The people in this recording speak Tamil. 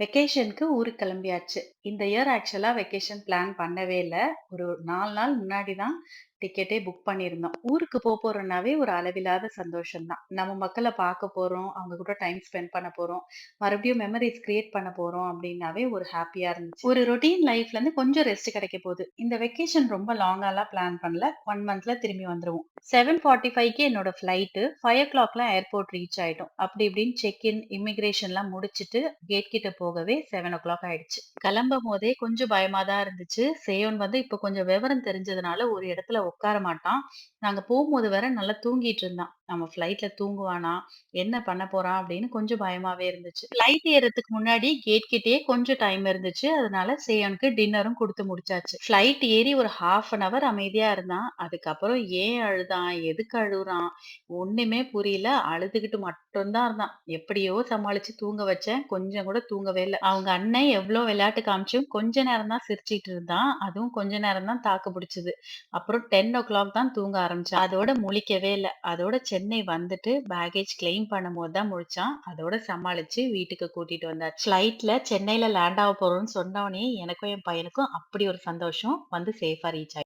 வெக்கேஷனுக்கு ஊருக்கு கிளம்பியாச்சு. இந்த இயர் ஆக்சுவலா வெக்கேஷன் பிளான் பண்ணவே இல்ல. ஒரு 4 நாள் முன்னாடி தான் டிக்கெட்டே புக் பண்ணியிருந்தோம். ஊருக்கு போறோம்னாவே ஒரு அளவில்லாத சந்தோஷம் தான். நம்ம மக்கள பார்க்க போறோம், அவங்க கூட டைம் ஸ்பெண்ட் பண்ண போறோம், மறுபடியும் மெமரீஸ் கிரியேட் பண்ண போறோம் அப்டின்னாவே ஒரு ஹேப்பியா இருந்துச்சு. ஒரு ரொட்டீன் லைஃப்லேருந்து கொஞ்சம் ரெஸ்ட் கிடைக்க போகுது. இந்த வெக்கேஷன் ரொம்ப லாங்காலாம் பிளான் பண்ணல. 1 மந்த்ல திரும்பி வந்துருவோம். 7:45க்கு என்னோட ஃப்ளைட்டு 5:00லாம் ஏர்போர்ட் ரீச் ஆயிட்டோம். அப்டி இப்டின்னு செக் இன், இமிகிரேஷன்லாம் முடிச்சுட்டு கேட் கிட்ட போகவே 7:00 ஆயிடுச்சு. கிளம்பும்போதே கொஞ்சம் பயமா தான் இருந்துச்சு. சேயோன் வந்து இப்ப கொஞ்சம் விவரம் தெரிஞ்சதுனால ஒரு இடத்துல உட்கார மாட்டான். நாங்க போம்போது வேற நல்லா தூங்கிட்டு இருந்தான். நம்ம ஃப்ளைட்ல தூங்குவானா? என்ன பண்ண போறான்? அப்படின்னு கொஞ்சம் பயமாவே இருந்துச்சு. ஃப்ளைட் ஏறதுக்கு முன்னாடி கேட் கிட்டயே கொஞ்சம் டைம் இருந்துச்சு. அதனால சேயோனுக்கு டின்னரும் குடுத்து முடிச்சாச்சு. ஃப்ளைட் ஏறி ஒரு 1/2 அன் ஹவர் அமைதியா இருந்தான். அதுக்கப்புறம் ஏன் அழுதான்? எதுக்கு அழுவுறான்? ஒண்ணுமே புரியல. அழுதுகிட்டு மட்டும் தான் இருந்தான். எப்படியோ சமாளிச்சு தூங்க வச்சேன். கொஞ்சம் கூட தூங்கவே இல்ல. அவங்க அண்ணன் எவ்ளோ விளையாட்டு காமிச்சும் கொஞ்ச நேரம் தான் சிரிச்சுட்டு இருந்தான். அதுவும் கொஞ்ச நேரம் தான் தாக்கு பிடிச்சது. அப்புறம் 10:00 தான் தூங்க ஆரம்பிச்சான். அதோட முழிக்கவே இல்ல. அதோட சென்னை வந்துட்டு பேக்கேஜ் கிளைம் பண்ணும்போது தான் முழிச்சான். அதோட சமாளிச்சு வீட்டுக்கு கூட்டிட்டு வந்தாச்சு. ஃப்ளைட்ல சென்னையில லேண்ட் ஆக போறோம்னு சொன்னோனே எனக்கும் என் பையனுக்கும் அப்படி ஒரு சந்தோஷம். வந்து சேஃபா ரீச்